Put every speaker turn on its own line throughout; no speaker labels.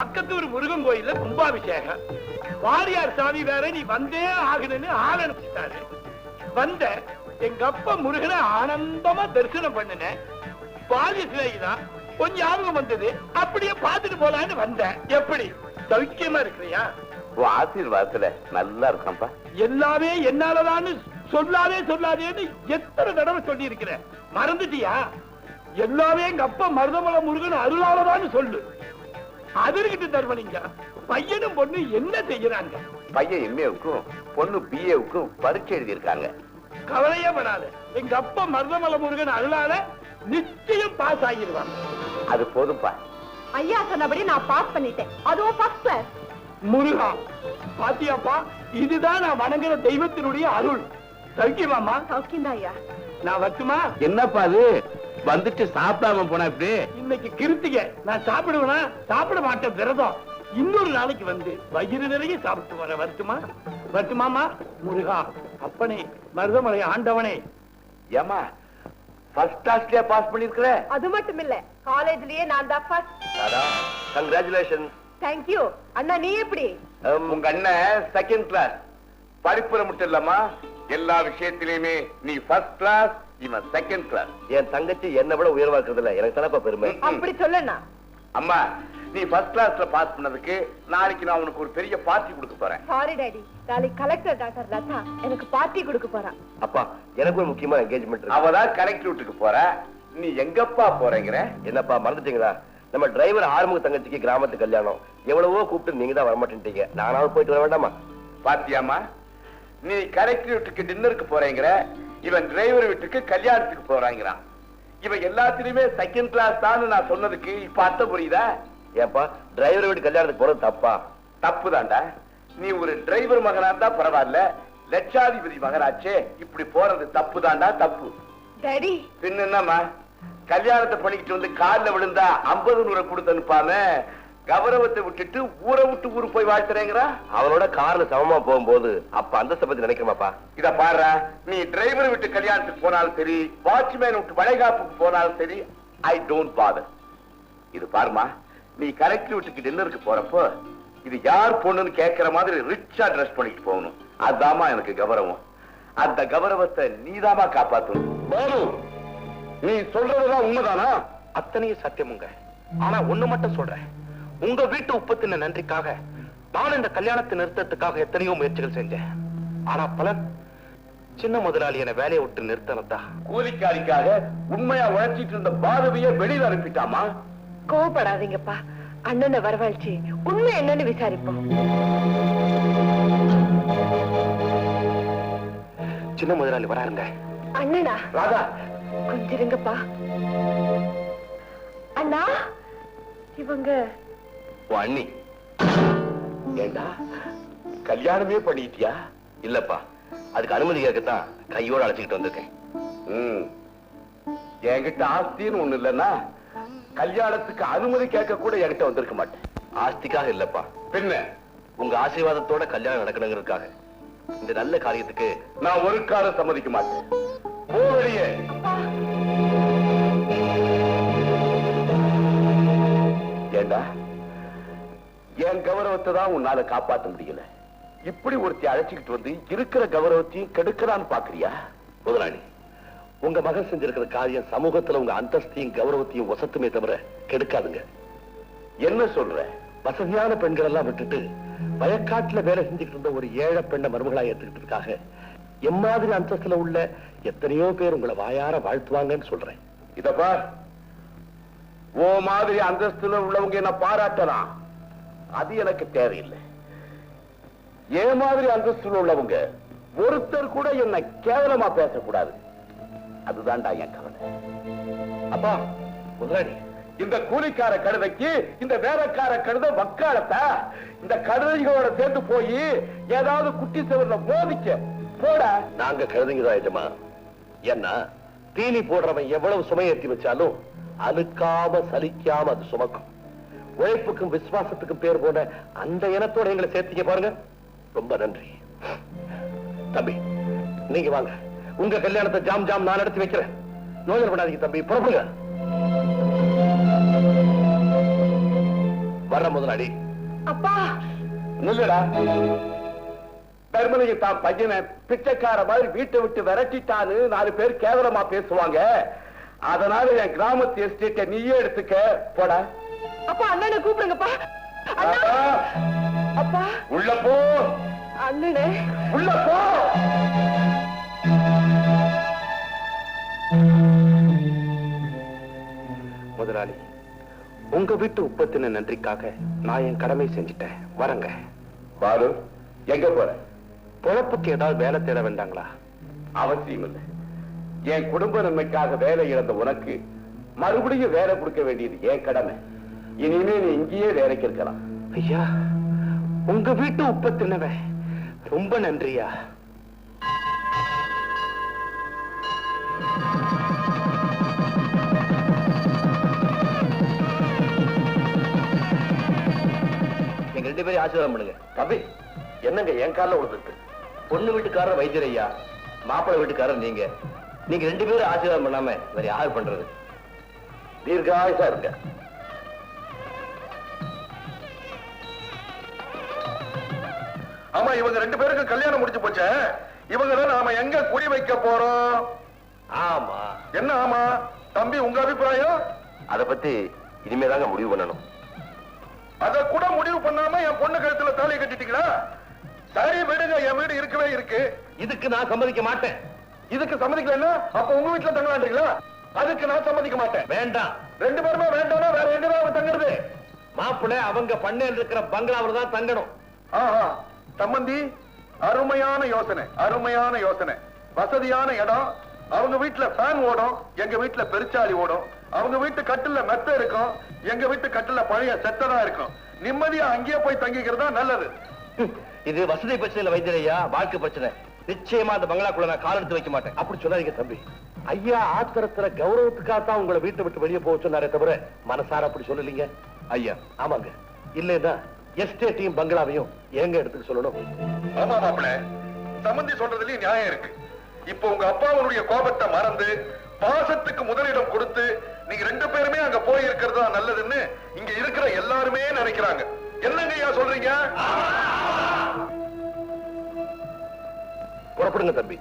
பக்கத்தூர் முருகன் கோயில்ல கும்பாபிஷேகம். வாரியார் சாமி வேற நீ வந்தே ஆகணும்னு ஆள் அனுப்பிச்சிட்டாரு. வந்த எங்க அப்பா முருகனை ஆனந்தமா தரிசனம் பண்ணின. பாதி சிலைதான் கொஞ்சம் ஞாபகம் வந்தது, அப்படியே பார்த்துட்டு போலான்னு வந்தேன். எப்படி சௌக்கியமா இருக்கிறியா?
ஆசீர்வாதத்துல நல்லா இருக்கான்ப்பா.
எல்லாமே என்னாலதான்னு சொல்லாதேன்னு எத்தனை தடவை சொல்லி இருக்கிற, மறந்துட்டியா? எல்லாமே எங்க அப்பா மருதமலை முருகன் அருளாலதான்னு சொல்லு. அதற்கிட்ட தர்மலிங்க பையனும் பொண்ணு என்ன செய்யறாங்க?
பையன் எம்ஏவுக்கும் பொண்ணு பிஏவுக்கும் பரீட்சை எழுதி இருக்காங்க.
கவலையே படாத, எங்க அப்பா மருதமலை முருகன் அருளால நிச்சயம் பாஸ் ஆகிடுவாங்க.
அது போதும்பா.
ஐயா சொன்னபடி நான் பாஸ் பண்ணிட்டேன், அதுவும் ஃபர்ஸ்ட் கிளாஸ்.
முருகா பாத்தியாப்பா, இதுதான் நான் வணங்குற தெய்வத்தினுடைய அருள். சௌக்கியமாமா?
சௌக்கியம்தான் ஐயா.
நான் வரட்டுமா?
என்னப்பா அது வந்துட்டு சாப்பிடாம போனா இப்படி?
இன்னைக்கு கிருத்திகை, நான் சாப்பிடுவேனா? சாப்பிட மாட்டேன், விரதம். இன்னொரு நாளைக்கு வந்து வயிறு நிறைய சாப்பிட்டு வர. வரட்டுமா? வரட்டுமாமா? முருகா அப்பனே மருதமலை ஆண்டவனே.
ஏமா ஃபர்ஸ்ட் கிளாஸ்லயே பாஸ் பண்ணிருக்கற?
அது மட்டும் இல்ல, காலேஜ்லயே நான் தான் ஃபர்ஸ்ட்.
கங்க்ராச்சுலேஷன்.
தேங்க் யூ அண்ணா. நீ எப்படி?
உங்க அண்ணன் செகண்ட் கிளாஸ். படிப்புல மட்டும் இல்லம்மா, எல்லா விஷயத்திலயுமே நீ ஃபர்ஸ்ட் கிளாஸ், இவன் செகண்ட் கிளாஸ். என் தங்கச்சி என்ன விட உயர்வா இருக்கிறதுல எனக்கு தானப்பா பெருமை.
அப்படி சொல்லண்ணா.
அம்மா நீ ஃபர்ஸ்ட் கிளாஸ்ல பாஸ் பண்ணதுக்கு நாளைக்கு நான் உனக்கு ஒரு பெரிய பார்ட்டி கொடுக்க போறேன்.
சாரி டாடி, நாளைக்கு கலெக்டர் டாக்டர் லதா எனக்கு பார்ட்டி கொடுக்க போறான்.
அப்பா எனக்கு ஒரு முக்கியமான என்கேஜ்மெண்ட் இருக்கு. அவதான் கலெக்டர் வீட்டுக்கு போற, நீ எங்கப்பா போறேங்கிற? என்னப்பா மறந்துட்டீங்களா? நம்ம டிரைவர் ஆறுமுக தங்கச்சிக்கு கிராமத்து கல்யாணம். எவ்வளவோ கூப்பிட்டு நீங்க தான் வரமாட்டேன்ட்டீங்க. நானாவது போயிட்டு வர வேண்டாமா? பாத்தியாமா, நீ கலெக்டர் வீட்டுக்கு டின்னருக்கு போறேங்கிற, இவன் டிரைவர் வீட்டுக்கு கல்யாணத்துக்கு போறாங்கிறான். இவன் எல்லாத்திலுமே செகண்ட் கிளாஸ் தான் நான் சொன்னதுக்கு இப்ப அர்த்தம் புரியுதா? ஏப்பா டிரைவர் வீட்டு கல்யாணத்துக்கு போறது தப்பா? தப்பு தாண்டா. நீ ஒரு டிரைவர் மகனா இருந்தா பரவாயில்ல, லட்சாதிபதி மகனாச்சே, இப்படி போறது தப்பு தாண்டா, தப்பு.
டாடி
பின்ன என்னம்மா, கல்யாணத்தை பண்ணிக்கிட்டு வந்து காலில் விழுந்தா 50 நூறு கொடுத்து அனுப்பாம கௌரவத்தை விட்டுட்டு ஊரை விட்டு ஊரு போய் வாழ்த்துறேங்கிறா? அவனோட கார்ல சமமா போகும்போது அப்ப அந்தஸ்தை பத்தி நினைக்கிறமாப்பா. இத பாரு, நீ டிரைவர் விட்டு கல்யாணத்துக்கு போனாலும் சரி, வாட்ச்மேன் விட்டு வளைகாப்புக்கு போனாலும் சரி, ஐ டோன்ட் பாதர். இது பாருமா, நீ கலெக்டர் வீட்டுக்கு டின்னருக்கு போறப்போ இது யார் பொண்ணுன்னு கேட்கிற மாதிரி ரிச்சா ட்ரெஸ் பண்ணிட்டு போகணும். அதாமா எனக்கு கௌரவம். அந்த கௌரவத்தை நீதாமா காப்பாத்தணும். பாரு, நீ சொல்றதுதான் உண்மைதானா?
அத்தனையும் சத்தியமுங்க. ஆனா ஒண்ணு மட்டும் சொல்றேன், உங்க வீட்டு உப்பத்தின நன்றிக்காக நான் இந்த கல்யாணத்தை நிறுத்தத்துக்காக எத்தனையோ முயற்சிகள் செஞ்சேன். ஆனா பலன் சின்ன முதலாளி என வேலையை விட்டு நிறுத்தனதா.
கூலிக்காரிக்காக உண்மையா உழைச்சிட்டு இருந்த பாரதிய வெளியில அனுப்பிட்டாமா?
கோவப்படாதீங்கப்பா, அண்ணனை வரவழைச்சு உண்மை என்னன்னு விசாரிப்போம்.
சின்ன முதலாளி வராருங்க.
அண்ணனா?
ராதா
கொஞ்சம் இருங்கப்பா. அண்ணா இவங்க
அண்ணி. ஏண்டா கல்யாணமே பண்ணிட்டியா? இல்லப்பா, அதுக்கு அனுமதி கேட்கத்தான் கையோட அழைச்சிக்கிட்டு வந்திருக்கேன். என்கிட்ட ஆஸ்தின்னு ஒண்ணு இல்லன்னா கல்யாணத்துக்கு அனுமதி கேட்க கூட என்கிட்ட வந்திருக்க மாட்டேன். ஆஸ்திக்காக இல்லப்பா, பின்ன உங்க ஆசீர்வாதத்தோட கல்யாணம் நடக்கணுங்கிறதுக்காக. இந்த நல்ல காரியத்துக்கு நான் ஒரு காலம் சம்மதிக்க மாட்டேன். போவழியே. ஏண்டா என் கௌரவத்தை தான் உன்னால காப்பாற்ற முடியல. இப்படி ஒருத்தி அழைச்சிக்கிட்டு வந்து இருக்கிற கௌரவத்தையும் கெடுக்கலான்னு பாக்குறியா? முதலாளி, உங்க மகன் செஞ்சிருக்கிற காரியம் சமூகத்துல உங்க அந்தஸ்தையும் கௌரவத்தையும் வசத்துமே தவிர கெடுக்காதுங்க. என்ன சொல்ற? வசதியான பெண்கள் எல்லாம் விட்டுட்டு வயக்காட்டுல வேலை செஞ்சுக்கிட்டு இருந்த ஒரு ஏழை பெண்ணை மருமகளா ஏத்துக்கிட்டதுக்காக எம்மாதிரி அந்தஸ்துல உள்ள எத்தனையோ பேர் உங்களை வாயார வாழ்த்துவாங்கன்னு சொல்றேன். இதப்பா, ஓ மாதிரி அந்தஸ்துல உள்ளவங்க என்ன பாராட்டலாம், அது எனக்கு தேவையில்லை. ஏன் மாதிரி அந்தஸ்துல உள்ளவங்க ஒருத்தர் கூட என்ன கேவலமா பேசக்கூடாது. அதுதான்டா என் கவலை. அப்பா முதலாளி, இந்த கூலிக்கார கழுதைக்கு இந்த வேலைக்கார கழுதை வக்காலத்தா? இந்த கழுதைகளோட சேர்ந்து போய் ஏதாவது குட்டி செவர்ல மோதிக்க போட. நாங்க கழுதைங்கதான் எஜமா. ஏன்னா தீனி போடுறவன் எவ்வளவு சுமையேற்றி வச்சாலும் அழுக்காம சலிக்காம அது சுமக்கும். உழைப்புக்கும் விசுவாசத்துக்கும் பேர் போன அந்த இனத்தோட எங்களை சேர்த்தீங்க பாருங்க, ரொம்ப நன்றி. தம்பி நீங்க வாங்க, உங்க கல்யாணத்தை ஜாம் ஜாம் நான் நடத்தி வைக்கிறேன். யோசனை பண்ணாதீங்க தம்பி, புறப்படுங்க. வர முதலாளி.
அப்பா
இல்லடா, தர்மலிங்க தான் பையனை பிச்சைக்கார மாதிரி வீட்டை விட்டு விரட்டிட்டான்னு 4 பேர் கேவலமா பேசுவாங்க. அதனால என் கிராமத்து எஸ்டேட்டை நீயே எடுத்துக்க. போடா.
அப்பா அண்ணனை கூப்பிடுங்கப்பா. அப்பா
உள்ள போ.
அண்ணனே
உள்ள போ.
முதலாளி, உங்க வீட்டு உப்பத்தின நன்றிக்காக நான் என் கடமை செஞ்சிட்டேன். வரங்க.
பாரு, எங்க போற?
பொழப்புக்கு ஏதாவது வேலை தேட வேண்டாங்களா?
அவசியம் இல்லை. என் குடும்ப நன்மைக்காக வேலை இழந்த உனக்கு மறுபடியும் வேலை கொடுக்க வேண்டியது என் கடமை. இனிமே நீ இங்கேயே வேலைக்கு இருக்கலாம்.
ஐயா, உங்க வீட்டு உப்பத்தினவன் ரொம்ப நன்றியா.
எங்க 2 பேரும் ஆசீர்வாதம் பண்ணுங்க. தம்பி, என்னங்க என் காலில் விழுந்துருக்கு? பொண்ணு வீட்டுக்காரர் வைத்தியரையா, மாப்பிள்ளை வீட்டுக்காரர் நீங்க 2 பேரும் ஆசீர்வாதம் பண்ணாம வேற யாரு பண்றது? தீர்காயுசா இருங்க.
ஆமா, இவங்க 2 பேருக்கு கல்யாணம் முடிச்சு போச்சே. இவங்க தான் நாம எங்க குறி வைக்க போறோம்?
ஆமா.
என்ன ஆமா? தம்பி, உங்க அபிப்பிராயம்?
அத பத்தி இனிமேதாங்க முடிவு பண்ணணும்.
அத கூட முடிவு பண்ணாம என் பொண்ணு கழுத்துல தாலி கட்டிட்டீங்களா? சரி விடுங்க, என் வீடு இருக்கவே இருக்கு.
இதுக்கு நான் சம்மதிக்க மாட்டேன்.
இதுக்கு சம்மதிக்கலன்னா அப்ப உங்க வீட்டுல தங்கலான்றீங்களா? அதுக்கு நான் சம்மதிக்க மாட்டேன்.
வேண்டாம்.
2 பேருமே வேண்டாம்னா வேற எங்க தான் தங்குறது?
மாப்பிள்ளை அவங்க பண்ணையில் இருக்கிற பங்களாவில் தான் தங்கணும்.
ஆஹா, சம்பந்தி, அருமையான யோசனை, அருமையான யோசனை. வசதியான இடம். அவங்க வீட்டுல ஃபேன் ஓடும், எங்க வீட்டுல பெருச்சாலி ஓடும். அவங்க வீட்டு கட்டில மெத்த இருக்கும், எங்க வீட்டு கட்டில பழைய செத்ததா இருக்கும். நிம்மதியா அங்கேயே போய் தங்கிக்கிறதா நல்லது.
இது வசதி பிரச்சனை இல்ல வைத்தியரையா, வாழ்க்கை பிரச்சனை. நிச்சயமா அந்த பங்களாக்குள்ள நான் கால் எடுத்து வைக்க மாட்டேன். அப்படி சொல்லாதீங்க தம்பி. ஐயா ஆத்திரத்துல கௌரவத்துக்காகத்தான் உங்களை வீட்டை விட்டு வெளியே போக சொன்னாரே தவிர மனசார அப்படி சொல்லலீங்க. ஐயா ஆமாங்க, இல்லைன்னா எஸ்டேட்டையும் பங்களாவையும் எங்க எடுத்துக்க சொல்லணும்.
ஆமா மாப்பிள்ள, சம்பந்தி சொல்றதுலயும் நியாயம் இருக்கு. இப்போ உங்க அப்பாவுடைய கோபத்தை மறந்து பாசத்துக்கு முதலிடம் கொடுத்து நீங்க 2 பேருமே அங்க போய் இருக்கிறது தான் நல்லதுன்னு இங்க இருக்கிற எல்லாருமே நினைக்கிறாங்க. என்னங்க ஐயா சொல்றீங்க?
புறப்படுங்க தம்பி.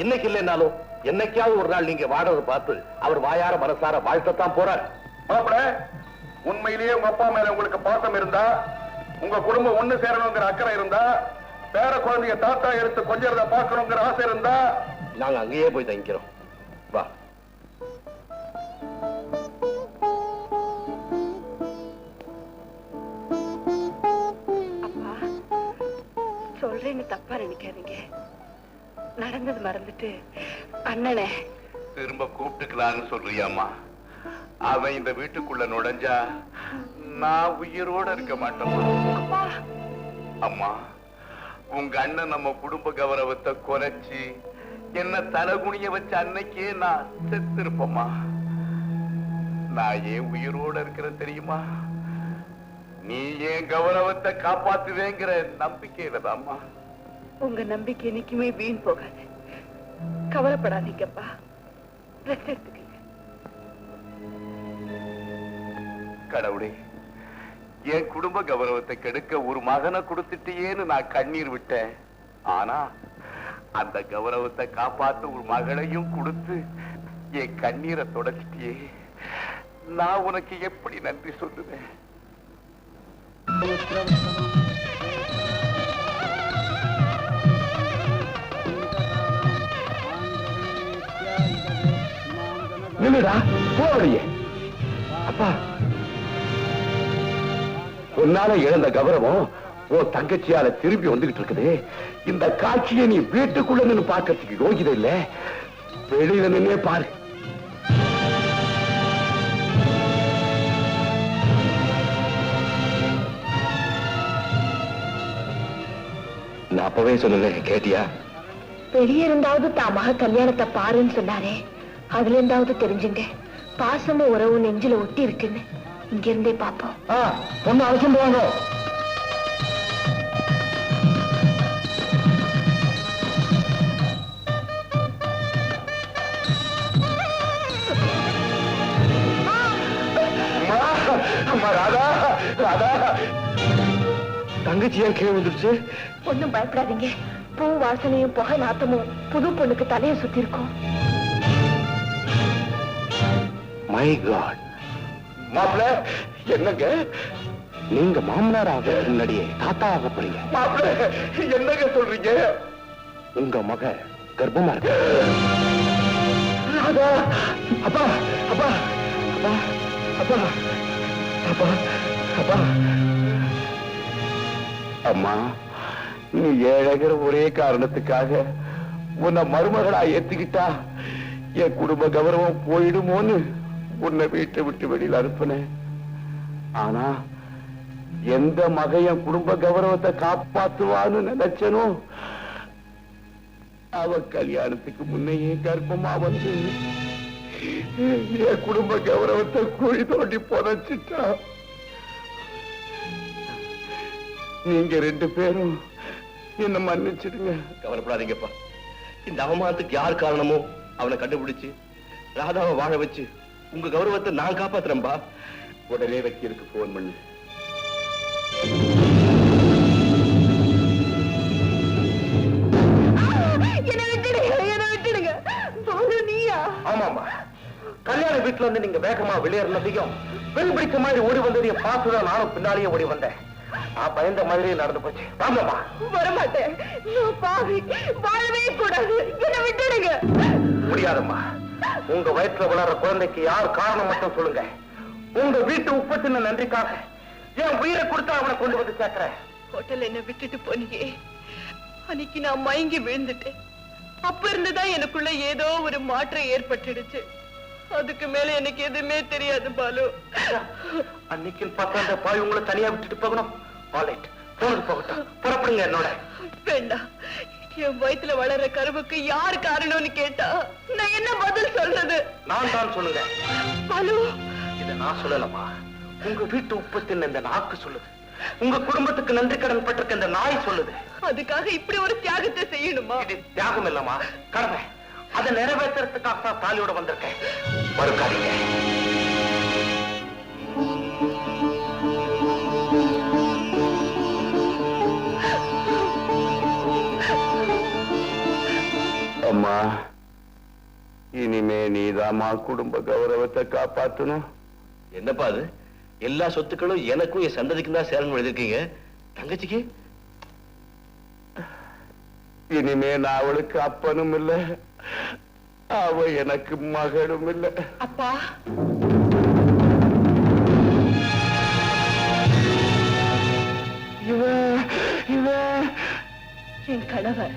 இன்னைக்கு இல்லைன்னாலும் என்னைக்காவது ஒரு நாள் நீங்க வாடுறதை பார்த்து அவர் வாயார மனசார வாழ்த்தத்தான் போறார்.
மாப்பிள்ள, உண்மையிலேயே உங்க அப்பா மேல உங்களுக்கு பாசம் இருந்தா, உங்க குடும்பம் ஒண்ணு சேரணுங்கிற அக்கறை இருந்தா, பேர குழந்தைய தாத்தா எடுத்து கொஞ்சம் பாக்கணுங்கிற ஆசை இருந்தா,
நாங்க அங்கேயே போய் தங்கிக்கிறோம். வா.
அப்பா சொல்றேன்னு தப்பா நினைக்காதீங்க. நடந்தது மறந்துட்டு அண்ணனே
திரும்ப கூப்பிட்டுக்கலான்னு சொல்றியாமா? அவன் இந்த வீட்டுக்குள்ள நுழைஞ்சா நான் உயிரோட இருக்க மாட்டேன். அம்மா, உங்க அண்ணன் நம்ம குடும்ப கௌரவத்தை குறைச்சி என்ன தலகுனிய வச்ச அன்னைக்கே நான் செத்து இருப்பம்மா. நான் ஏன் உயிரோட இருக்கிறேன் தெரியுமா? நீ ஏன் கௌரவத்தை காப்பாத்துவேங்கிற நம்பிக்கையில தான்மா.
உங்க நம்பிக்கை என்னைக்குமே வீண் போகாது. கவலைப்படாதீங்கப்பா. ரெஸ்ட் எடுத்துக்கங்க.
கடவுளே, என் குடும்ப கௌரவத்தை கெடுக்க ஒரு மகனை கொடுத்துட்டியேன்னு நான் கண்ணீர் விட்டேன். ஆனா அந்த கௌரவத்தை காப்பாத்த ஒரு மகளையும் கொடுத்து என் கண்ணீரை தொடச்சிட்டியே. நான் உனக்கு எப்படி நன்றி சொல்லுவேன்? நில்லுடா, போவடியே. அப்பா, உன்னால இழந்த கௌரவம் உன் தங்கச்சியால திரும்பி வந்துகிட்டு இருக்குது. இந்த காட்சியை நீ வீட்டுக்குள்ள நின்று பார்க்கறதுக்கு யோகிதை இல்ல, வெளியில நின்னே பாரு. நான் அப்பவே சொன்னேன், கேட்டியா?
வெளியே இருந்தாவது தான் மக கல்யாணத்தை பாருன்னு சொன்னாரே, அதுல இருந்தாவது தெரிஞ்சுங்க. பாசமும் உறவும் நெஞ்சில ஒட்டி இருக்குன்னு இங்க இருந்தே பாப்போம்.
பொண்ணு அவசியம் போவாங்க. ராதா, ராதா,
தங்கச்சி ஏன் கீழே வந்துருச்சு?
ஒண்ணும் பயப்படாதீங்க. பூ வாசனையும் புகை நாத்தமும் புது பொண்ணுக்கு தலையை சுத்தி இருக்கும்.
My God!
மாப்பிள்ள, என்னங்க
நீங்க மாமனார் ஆக முன்னாடியே தாத்தா ஆக போறீங்க.
மாப்பிள்ள, என்னங்க சொல்றீங்க?
உங்க மக கர்ப்பமா இருக்கு.
ராதா! அப்பா அப்பா அப்பா அப்பா அப்பா அப்பா அம்மா, நீ ஏழைகிற ஒரே காரணத்துக்காக உன்னை மருமகளா ஏத்துக்கிட்டா என் குடும்ப கௌரவம் போயிடுமோன்னு உன்னை வீட்டை விட்டு வெளியில அனுப்புனேன். ஆனா எந்த மகையன் குடும்ப கௌரவத்தை காப்பாத்துவான்னு நினைச்சனோ அவ கல்யாணத்துக்கு முன்னையே கர்ப்பமா வந்து என் குடும்ப கௌரவத்தை குழி தோண்டி புதைச்சிட்டா. நீங்க 2 பேரும் என்ன மன்னிச்சிடுங்க.
கவலைப்படாதீங்கப்பா. இந்த அவமானத்துக்கு யார் காரணமோ அவனை கண்டுபிடிச்சு ராதாவை வாழ வச்சு உங்க கௌரவத்தை நான் காப்பாத்துறேன்பா.
உடனே வக்கீலுக்கு போன் பண்ணு.
என்ன விட்டுடுங்க. நீயா?
ஆமாமா, கல்யாண வீட்டுல இருந்து நீங்க வேகமா வெளியேறினதையும் வெல் பிடிச்ச மாதிரி ஓடி வந்ததையும் பார்த்துதான் நானும் பின்னாலேயே ஓடி வந்தேன். நான் பயந்த மாதிரியே நடந்து போச்சு. ஆமாமா.
வரமாட்டேன். வாழவே கூடாது. என்ன விட்டுடுங்க.
முடியாதம்மா. உங்க வயிற்றுல வளர்ற குழந்தைக்கு யார் காரணம் மட்டும் சொல்லுங்க. உங்க வீட்டு உப்பத்தின நன்றிக்காக என் உயிரை கொடுத்து அவனை கொண்டு வந்து சேர்க்கிறேன்.
ஹோட்டல் என்ன விட்டுட்டு போனியே, அன்னைக்கு நான் மயங்கி விழுந்துட்டேன். அப்ப இருந்துதான் எனக்குள்ள ஏதோ ஒரு மாற்றம் ஏற்பட்டுடுச்சு. அதுக்கு மேல எனக்கு எதுவுமே தெரியாது பாலு.
அன்னைக்கு பார்த்தா அந்த பாய் உங்களை தனியா விட்டுட்டு போகணும். ஆல்ரைட், போனது போகட்டும். புறப்படுங்க என்னோட.
வேண்டாம். என் வயித்துல வளர்ற கருவுக்கு யார் காரணம்னு கேட்டா நான் என்ன பதில் சொல்றது?
நான் தான் சொல்லுங்க.
பாலு,
இதை நான் சொல்லலமா. உங்க வீட்டு உப்பத்தின் இந்த நாக்கு சொல்லுது. உங்க குடும்பத்துக்கு நன்றி கடன் பட்டிருக்க இந்த நாய் சொல்லுது.
அதுக்காக இப்படி ஒரு தியாகத்தை செய்யணுமா?
இது தியாகம் இல்லமா, கடமை. அதை நிறைவேற்றுறதுக்காக தான் தாலியோட வந்திருக்கேன். மறுக்காதீங்க.
அம்மா, இனிமே நீதாம்மா குடும்ப கௌரவத்தை காப்பாற்றணும்.
என்னப்பா அது? எல்லா சொத்துக்களும் எனக்கும் என் சந்ததிக்கும் தான் சேரணும் எழுதிருக்கீங்க. தங்கச்சிக்கு
இனிமே நான் அவளுக்கு அப்பனும் இல்ல, அவ எனக்கு மகளும் இல்ல.
அப்பா,
இவ
என் கணவர்.